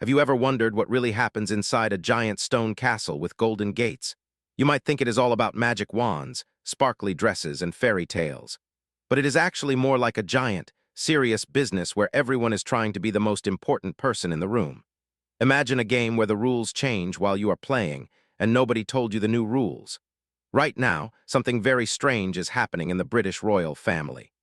Have you ever wondered what really happens inside a giant stone castle with golden gates? You might think it is all about magic wands, sparkly dresses, and fairy tales. But it is actually more like a giant, serious business where everyone is trying to be the most important person in the room. Imagine a game where the rules change while you are playing, and nobody told you the new rules. Right now, something very strange is happening in the British royal family.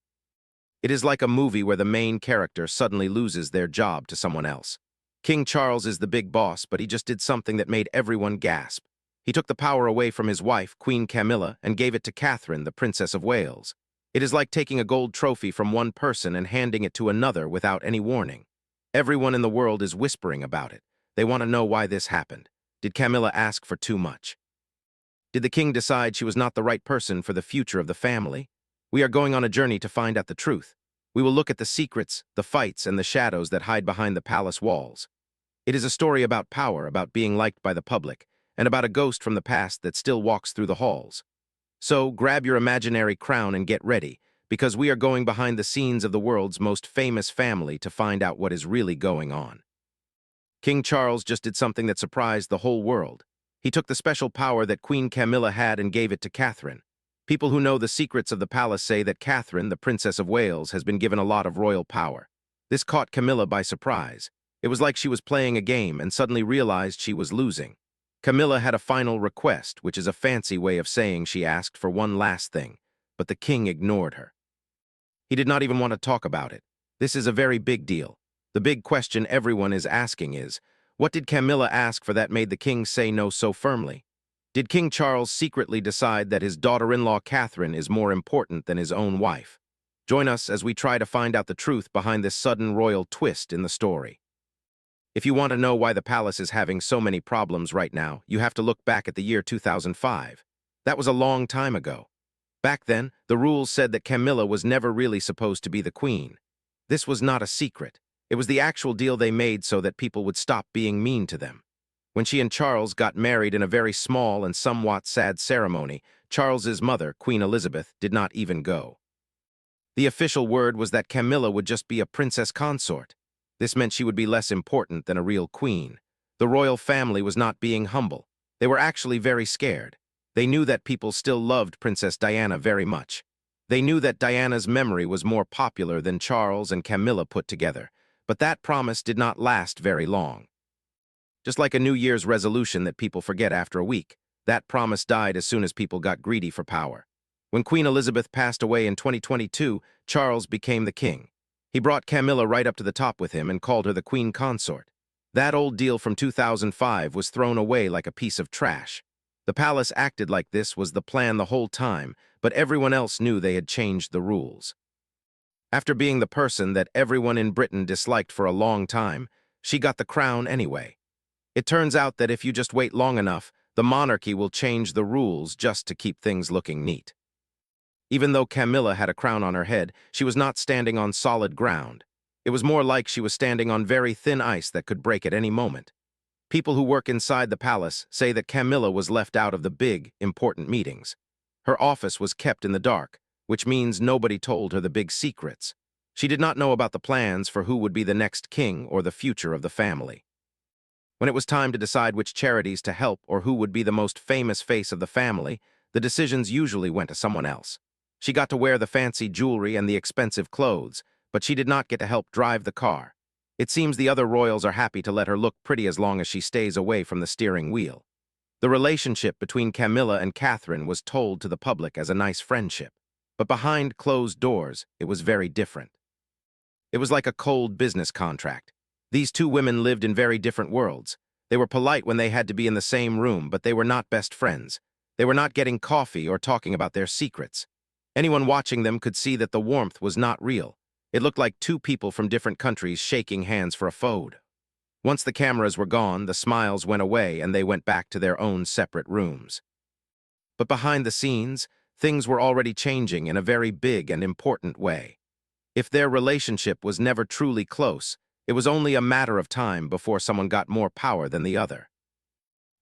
It is like a movie where the main character suddenly loses their job to someone else. King Charles is the big boss, but he just did something that made everyone gasp. He took the power away from his wife, Queen Camilla, and gave it to Catherine, the Princess of Wales. It is like taking a gold trophy from one person and handing it to another without any warning. Everyone in the world is whispering about it. They want to know why this happened. Did Camilla ask for too much? Did the king decide she was not the right person for the future of the family? We are going on a journey to find out the truth. We will look at the secrets, the fights, and the shadows that hide behind the palace walls. It is a story about power, about being liked by the public, and about a ghost from the past that still walks through the halls. So grab your imaginary crown and get ready, because we are going behind the scenes of the world's most famous family to find out what is really going on. King Charles just did something that surprised the whole world. He took the special power that Queen Camilla had and gave it to Catherine. People who know the secrets of the palace say that Catherine, the Princess of Wales, has been given a lot of royal power. This caught Camilla by surprise. It was like she was playing a game and suddenly realized she was losing. Camilla had a final request, which is a fancy way of saying she asked for one last thing, but the king ignored her. He did not even want to talk about it. This is a very big deal. The big question everyone is asking is, what did Camilla ask for that made the king say no so firmly? Did King Charles secretly decide that his daughter-in-law Catherine is more important than his own wife? Join us as we try to find out the truth behind this sudden royal twist in the story. If you want to know why the palace is having so many problems right now, you have to look back at the year 2005. That was a long time ago. Back then, the rules said that Camilla was never really supposed to be the queen. This was not a secret. It was the actual deal they made so that people would stop being mean to them. When she and Charles got married in a very small and somewhat sad ceremony, Charles's mother, Queen Elizabeth, did not even go. The official word was that Camilla would just be a princess consort. This meant she would be less important than a real queen. The royal family was not being humble. They were actually very scared. They knew that people still loved Princess Diana very much. They knew that Diana's memory was more popular than Charles and Camilla put together, but that promise did not last very long. Just like a New Year's resolution that people forget after a week, that promise died as soon as people got greedy for power. When Queen Elizabeth passed away in 2022, Charles became the king. He brought Camilla right up to the top with him and called her the Queen Consort. That old deal from 2005 was thrown away like a piece of trash. The palace acted like this was the plan the whole time, but everyone else knew they had changed the rules. After being the person that everyone in Britain disliked for a long time, she got the crown anyway. It turns out that if you just wait long enough, the monarchy will change the rules just to keep things looking neat. Even though Camilla had a crown on her head, she was not standing on solid ground. It was more like she was standing on very thin ice that could break at any moment. People who work inside the palace say that Camilla was left out of the big, important meetings. Her office was kept in the dark, which means nobody told her the big secrets. She did not know about the plans for who would be the next king or the future of the family. When it was time to decide which charities to help or who would be the most famous face of the family, the decisions usually went to someone else. She got to wear the fancy jewelry and the expensive clothes, but she did not get to help drive the car. It seems the other royals are happy to let her look pretty as long as she stays away from the steering wheel. The relationship between Camilla and Catherine was told to the public as a nice friendship, but behind closed doors, it was very different. It was like a cold business contract. These two women lived in very different worlds. They were polite when they had to be in the same room, but they were not best friends. They were not getting coffee or talking about their secrets. Anyone watching them could see that the warmth was not real. It looked like two people from different countries shaking hands for a photo. Once the cameras were gone, the smiles went away and they went back to their own separate rooms. But behind the scenes, things were already changing in a very big and important way. If their relationship was never truly close, it was only a matter of time before someone got more power than the other.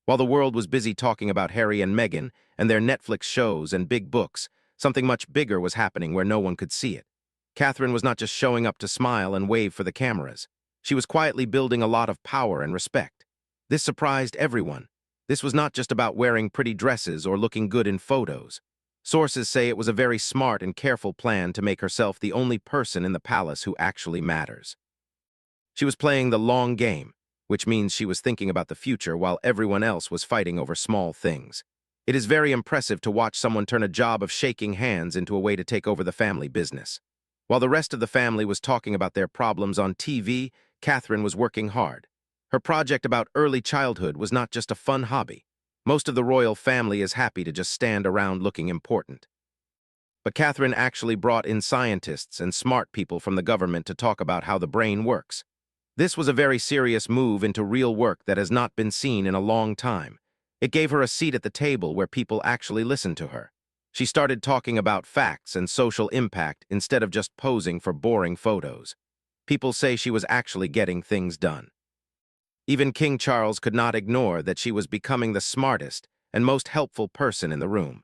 While the world was busy talking about Harry and Meghan and their Netflix shows and big books, something much bigger was happening where no one could see it. Catherine was not just showing up to smile and wave for the cameras. She was quietly building a lot of power and respect. This surprised everyone. This was not just about wearing pretty dresses or looking good in photos. Sources say it was a very smart and careful plan to make herself the only person in the palace who actually matters. She was playing the long game, which means she was thinking about the future while everyone else was fighting over small things. It is very impressive to watch someone turn a job of shaking hands into a way to take over the family business. While the rest of the family was talking about their problems on TV, Catherine was working hard. Her project about early childhood was not just a fun hobby. Most of the royal family is happy to just stand around looking important. But Catherine actually brought in scientists and smart people from the government to talk about how the brain works. This was a very serious move into real work that has not been seen in a long time. It gave her a seat at the table where people actually listened to her. She started talking about facts and social impact instead of just posing for boring photos. People say she was actually getting things done. Even King Charles could not ignore that she was becoming the smartest and most helpful person in the room.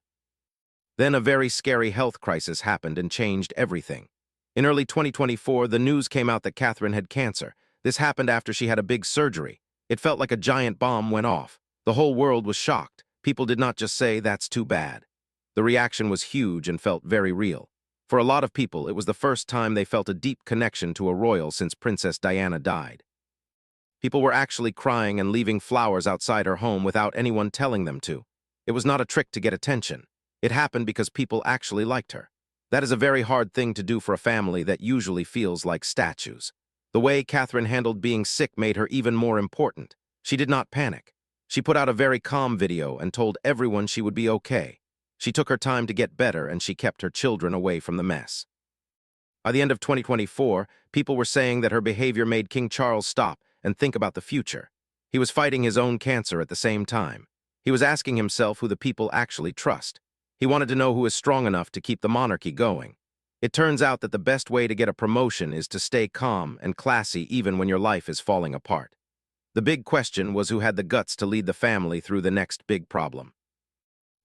Then a very scary health crisis happened and changed everything. In early 2024, the news came out that Catherine had cancer. This happened after she had a big surgery. It felt like a giant bomb went off. The whole world was shocked. People did not just say, "That's too bad." The reaction was huge and felt very real. For a lot of people, it was the first time they felt a deep connection to a royal since Princess Diana died. People were actually crying and leaving flowers outside her home without anyone telling them to. It was not a trick to get attention. It happened because people actually liked her. That is a very hard thing to do for a family that usually feels like statues. The way Catherine handled being sick made her even more important. She did not panic. She put out a very calm video and told everyone she would be okay. She took her time to get better and she kept her children away from the mess. By the end of 2024, people were saying that her behavior made King Charles stop and think about the future. He was fighting his own cancer at the same time. He was asking himself who the people actually trust. He wanted to know who is strong enough to keep the monarchy going. It turns out that the best way to get a promotion is to stay calm and classy even when your life is falling apart. The big question was who had the guts to lead the family through the next big problem.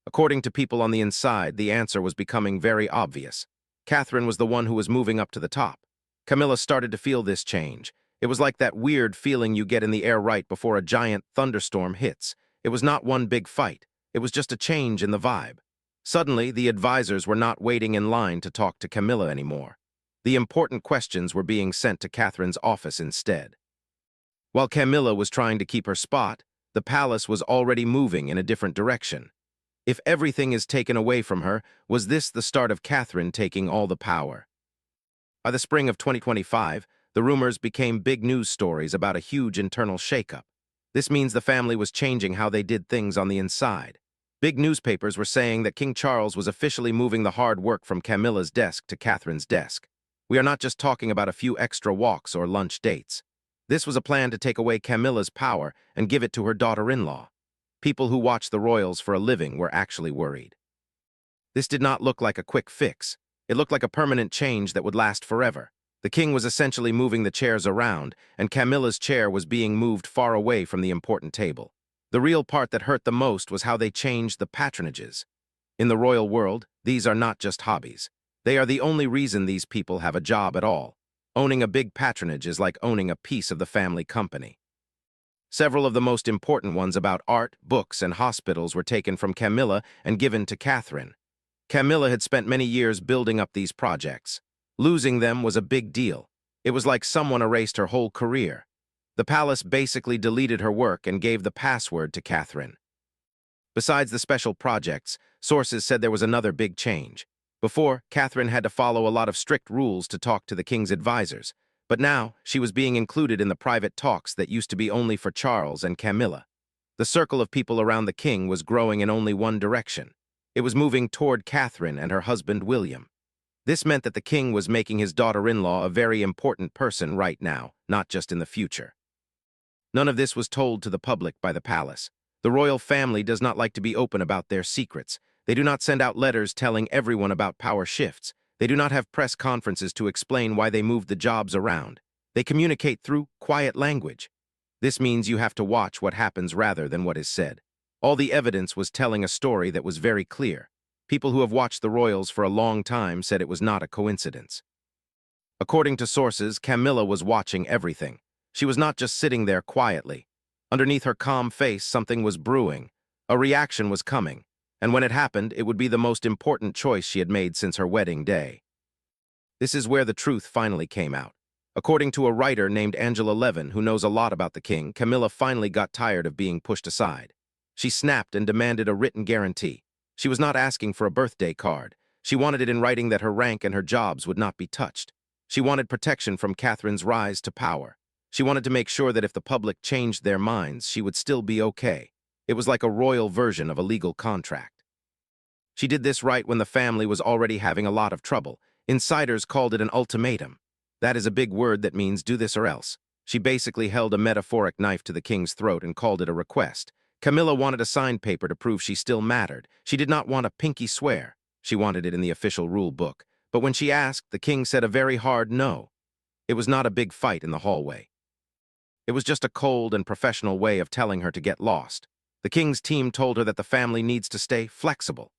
According to people on the inside, the answer was becoming very obvious. Catherine was the one who was moving up to the top. Camilla started to feel this change. It was like that weird feeling you get in the air right before a giant thunderstorm hits. It was not one big fight. It was just a change in the vibe. Suddenly, the advisors were not waiting in line to talk to Camilla anymore. The important questions were being sent to Catherine's office instead. While Camilla was trying to keep her spot, the palace was already moving in a different direction. If everything is taken away from her, was this the start of Catherine taking all the power? By the spring of 2025, the rumors became big news stories about a huge internal shakeup. This means the family was changing how they did things on the inside. Big newspapers were saying that King Charles was officially moving the hard work from Camilla's desk to Catherine's desk. We are not just talking about a few extra walks or lunch dates. This was a plan to take away Camilla's power and give it to her daughter-in-law. People who watch the royals for a living were actually worried. This did not look like a quick fix. It looked like a permanent change that would last forever. The king was essentially moving the chairs around, and Camilla's chair was being moved far away from the important table. The real part that hurt the most was how they changed the patronages. In the royal world, these are not just hobbies. They are the only reason these people have a job at all. Owning a big patronage is like owning a piece of the family company. Several of the most important ones about art, books, and hospitals were taken from Camilla and given to Catherine. Camilla had spent many years building up these projects. Losing them was a big deal. It was like someone erased her whole career. The palace basically deleted her work and gave the password to Catherine. Besides the special projects, sources said there was another big change. Before, Catherine had to follow a lot of strict rules to talk to the king's advisors, but now she was being included in the private talks that used to be only for Charles and Camilla. The circle of people around the king was growing in only one direction. It was moving toward Catherine and her husband William. This meant that the king was making his daughter-in-law a very important person right now, not just in the future. None of this was told to the public by the palace. The royal family does not like to be open about their secrets. They do not send out letters telling everyone about power shifts. They do not have press conferences to explain why they moved the jobs around. They communicate through quiet language. This means you have to watch what happens rather than what is said. All the evidence was telling a story that was very clear. People who have watched the royals for a long time said it was not a coincidence. According to sources, Camilla was watching everything. She was not just sitting there quietly. Underneath her calm face, something was brewing. A reaction was coming, and when it happened, it would be the most important choice she had made since her wedding day. This is where the truth finally came out. According to a writer named Angela Levin, who knows a lot about the king, Camilla finally got tired of being pushed aside. She snapped and demanded a written guarantee. She was not asking for a birthday card. She wanted it in writing that her rank and her jobs would not be touched. She wanted protection from Catherine's rise to power. She wanted to make sure that if the public changed their minds, she would still be okay. It was like a royal version of a legal contract. She did this right when the family was already having a lot of trouble. Insiders called it an ultimatum. That is a big word that means do this or else. She basically held a metaphoric knife to the king's throat and called it a request. Camilla wanted a signed paper to prove she still mattered. She did not want a pinky swear. She wanted it in the official rule book. But when she asked, the king said a very hard no. It was not a big fight in the hallway. It was just a cold and professional way of telling her to get lost. The king's team told her that the family needs to stay flexible.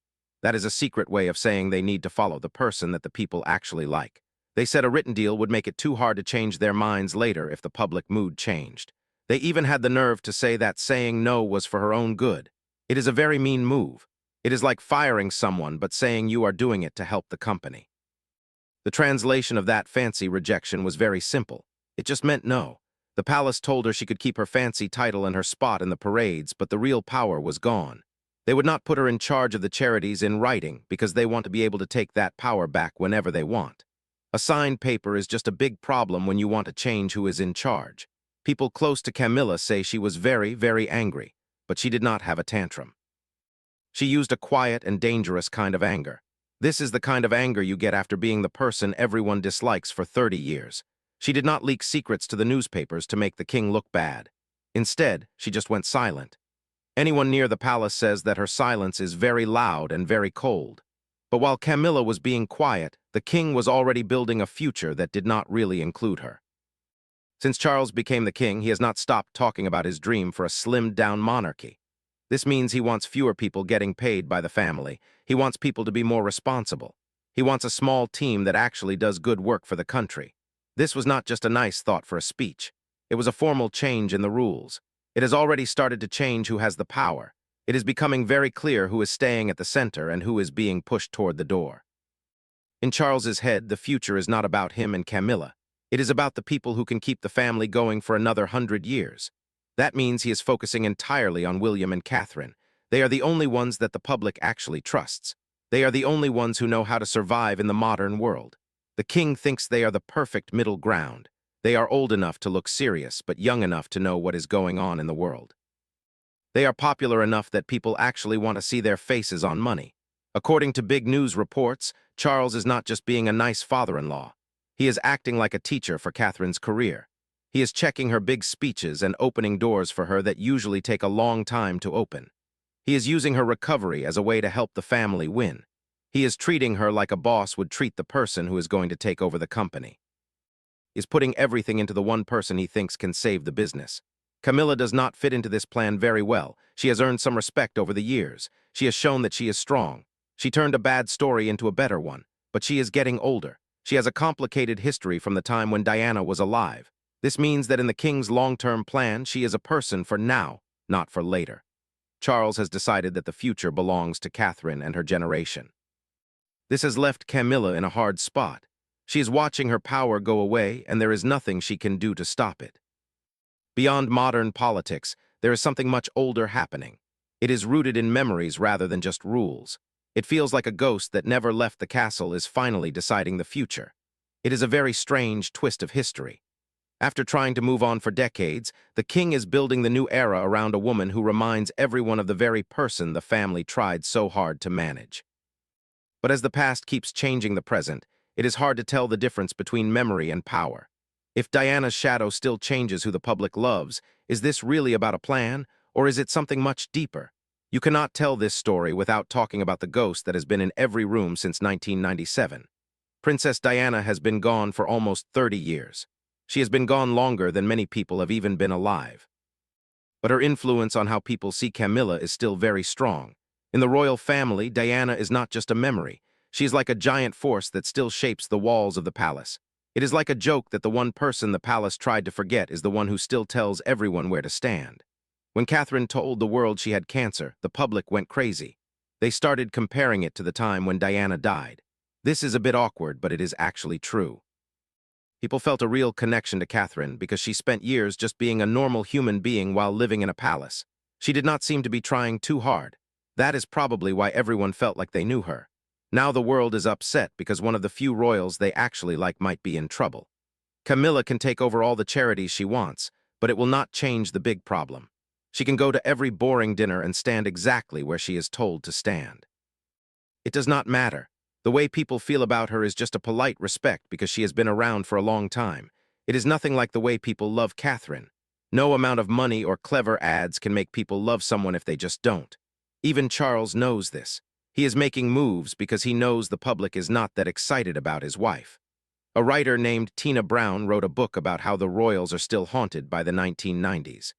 That is a secret way of saying they need to follow the person that the people actually like. They said a written deal would make it too hard to change their minds later if the public mood changed. They even had the nerve to say that saying no was for her own good. It is a very mean move. It is like firing someone but saying you are doing it to help the company. The translation of that fancy rejection was very simple. It just meant no. The palace told her she could keep her fancy title and her spot in the parades, but the real power was gone. They would not put her in charge of the charities in writing because they want to be able to take that power back whenever they want. A signed paper is just a big problem when you want to change who is in charge. People close to Camilla say she was very, very angry, but she did not have a tantrum. She used a quiet and dangerous kind of anger. This is the kind of anger you get after being the person everyone dislikes for 30 years. She did not leak secrets to the newspapers to make the king look bad. Instead, she just went silent. Anyone near the palace says that her silence is very loud and very cold. But while Camilla was being quiet, the king was already building a future that did not really include her. Since Charles became the king, he has not stopped talking about his dream for a slimmed-down monarchy. This means he wants fewer people getting paid by the family. He wants people to be more responsible. He wants a small team that actually does good work for the country. This was not just a nice thought for a speech. It was a formal change in the rules. It has already started to change who has the power. It is becoming very clear who is staying at the center and who is being pushed toward the door. In Charles's head, the future is not about him and Camilla. It is about the people who can keep the family going for another 100 years. That means he is focusing entirely on William and Catherine. They are the only ones that the public actually trusts. They are the only ones who know how to survive in the modern world. The king thinks they are the perfect middle ground. They are old enough to look serious, but young enough to know what is going on in the world. They are popular enough that people actually want to see their faces on money. According to big news reports, Charles is not just being a nice father-in-law. He is acting like a teacher for Catherine's career. He is checking her big speeches and opening doors for her that usually take a long time to open. He is using her recovery as a way to help the family win. He is treating her like a boss would treat the person who is going to take over the company. He is putting everything into the one person he thinks can save the business. Camilla does not fit into this plan very well. She has earned some respect over the years. She has shown that she is strong. She turned a bad story into a better one, but she is getting older. She has a complicated history from the time when Diana was alive. This means that in the king's long-term plan, she is a person for now, not for later. Charles has decided that the future belongs to Catherine and her generation. This has left Camilla in a hard spot. She is watching her power go away, and there is nothing she can do to stop it. Beyond modern politics, there is something much older happening. It is rooted in memories rather than just rules. It feels like a ghost that never left the castle is finally deciding the future. It is a very strange twist of history. After trying to move on for decades, the king is building the new era around a woman who reminds everyone of the very person the family tried so hard to manage. But as the past keeps changing the present, it is hard to tell the difference between memory and power. If Diana's shadow still changes who the public loves, is this really about a plan, or is it something much deeper? You cannot tell this story without talking about the ghost that has been in every room since 1997. Princess Diana has been gone for almost 30 years. She has been gone longer than many people have even been alive. But her influence on how people see Camilla is still very strong. In the royal family, Diana is not just a memory. She is like a giant force that still shapes the walls of the palace. It is like a joke that the one person the palace tried to forget is the one who still tells everyone where to stand. When Catherine told the world she had cancer, the public went crazy. They started comparing it to the time when Diana died. This is a bit awkward, but it is actually true. People felt a real connection to Catherine because she spent years just being a normal human being while living in a palace. She did not seem to be trying too hard. That is probably why everyone felt like they knew her. Now the world is upset because one of the few royals they actually like might be in trouble. Camilla can take over all the charities she wants, but it will not change the big problem. She can go to every boring dinner and stand exactly where she is told to stand. It does not matter. The way people feel about her is just a polite respect because she has been around for a long time. It is nothing like the way people love Catherine. No amount of money or clever ads can make people love someone if they just don't. Even Charles knows this. He is making moves because he knows the public is not that excited about his wife. A writer named Tina Brown wrote a book about how the royals are still haunted by the 1990s.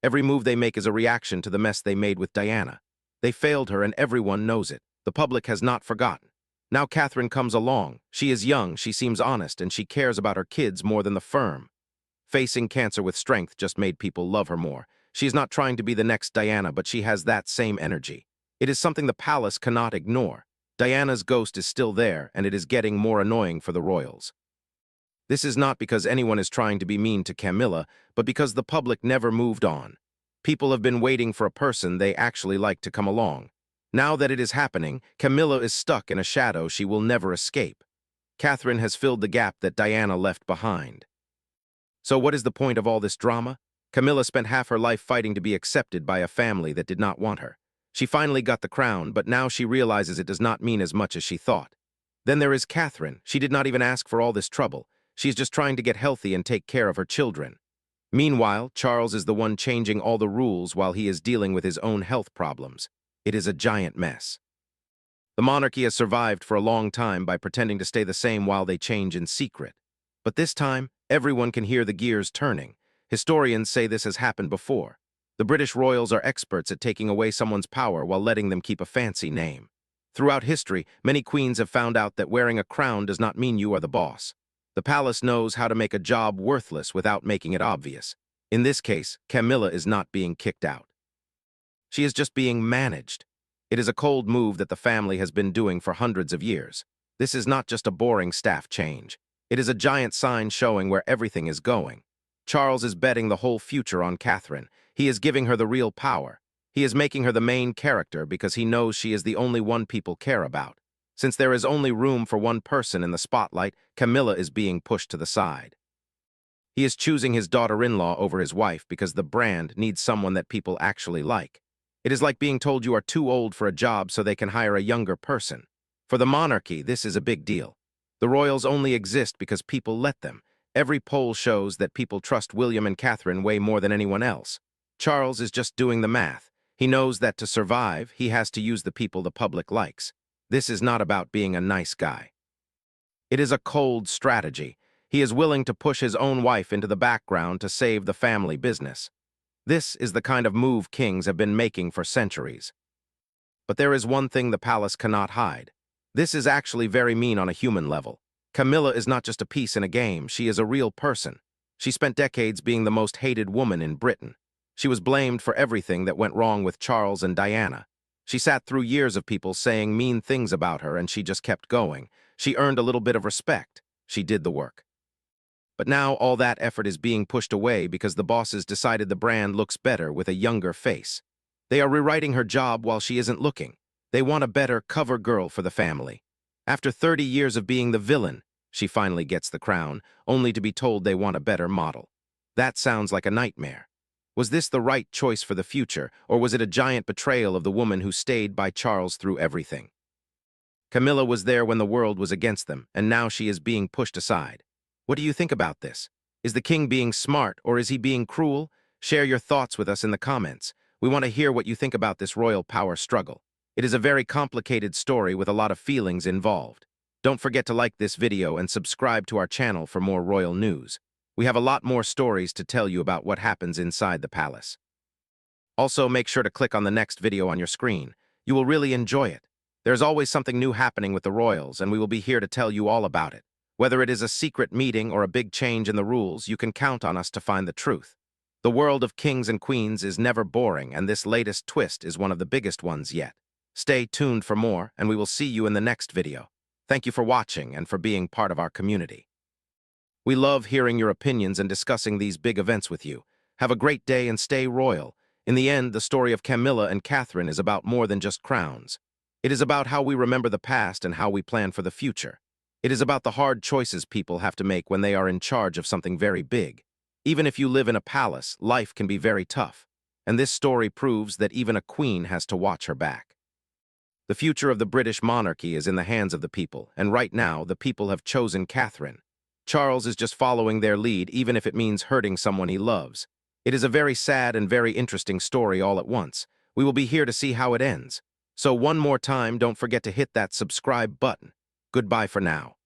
Every move they make is a reaction to the mess they made with Diana. They failed her and everyone knows it. The public has not forgotten. Now Catherine comes along. She is young, she seems honest, and she cares about her kids more than the firm. Facing cancer with strength just made people love her more. She is not trying to be the next Diana, but she has that same energy. It is something the palace cannot ignore. Diana's ghost is still there, and it is getting more annoying for the royals. This is not because anyone is trying to be mean to Camilla, but because the public never moved on. People have been waiting for a person they actually like to come along. Now that it is happening, Camilla is stuck in a shadow she will never escape. Catherine has filled the gap that Diana left behind. So what is the point of all this drama? Camilla spent half her life fighting to be accepted by a family that did not want her. She finally got the crown, but now she realizes it does not mean as much as she thought. Then there is Catherine. She did not even ask for all this trouble. She is just trying to get healthy and take care of her children. Meanwhile, Charles is the one changing all the rules while he is dealing with his own health problems. It is a giant mess. The monarchy has survived for a long time by pretending to stay the same while they change in secret. But this time, everyone can hear the gears turning. Historians say this has happened before. The British royals are experts at taking away someone's power while letting them keep a fancy name. Throughout history, many queens have found out that wearing a crown does not mean you are the boss. The palace knows how to make a job worthless without making it obvious. In this case, Camilla is not being kicked out. She is just being managed. It is a cold move that the family has been doing for hundreds of years. This is not just a boring staff change. It is a giant sign showing where everything is going. Charles is betting the whole future on Catherine. He is giving her the real power. He is making her the main character because he knows she is the only one people care about. Since there is only room for one person in the spotlight, Camilla is being pushed to the side. He is choosing his daughter-in-law over his wife because the brand needs someone that people actually like. It is like being told you are too old for a job so they can hire a younger person. For the monarchy, this is a big deal. The royals only exist because people let them. Every poll shows that people trust William and Catherine way more than anyone else. Charles is just doing the math. He knows that to survive, he has to use the people the public likes. This is not about being a nice guy. It is a cold strategy. He is willing to push his own wife into the background to save the family business. This is the kind of move kings have been making for centuries. But there is one thing the palace cannot hide. This is actually very mean on a human level. Camilla is not just a piece in a game, she is a real person. She spent decades being the most hated woman in Britain. She was blamed for everything that went wrong with Charles and Diana. She sat through years of people saying mean things about her and she just kept going. She earned a little bit of respect. She did the work. But now all that effort is being pushed away because the bosses decided the brand looks better with a younger face. They are rewriting her job while she isn't looking. They want a better cover girl for the family. After 30 years of being the villain, she finally gets the crown, only to be told they want a better model. That sounds like a nightmare. Was this the right choice for the future, or was it a giant betrayal of the woman who stayed by Charles through everything? Camilla was there when the world was against them, and now she is being pushed aside. What do you think about this? Is the king being smart, or is he being cruel? Share your thoughts with us in the comments. We want to hear what you think about this royal power struggle. It is a very complicated story with a lot of feelings involved. Don't forget to like this video and subscribe to our channel for more royal news. We have a lot more stories to tell you about what happens inside the palace. Also, make sure to click on the next video on your screen. You will really enjoy it. There's always something new happening with the royals, and we will be here to tell you all about it. Whether it is a secret meeting or a big change in the rules, you can count on us to find the truth. The world of kings and queens is never boring, and this latest twist is one of the biggest ones yet. Stay tuned for more, and we will see you in the next video. Thank you for watching and for being part of our community. We love hearing your opinions and discussing these big events with you. Have a great day and stay royal. In the end, the story of Camilla and Catherine is about more than just crowns. It is about how we remember the past and how we plan for the future. It is about the hard choices people have to make when they are in charge of something very big. Even if you live in a palace, life can be very tough. And this story proves that even a queen has to watch her back. The future of the British monarchy is in the hands of the people, and right now, the people have chosen Catherine. Charles is just following their lead, even if it means hurting someone he loves. It is a very sad and very interesting story all at once. We will be here to see how it ends. So one more time, don't forget to hit that subscribe button. Goodbye for now.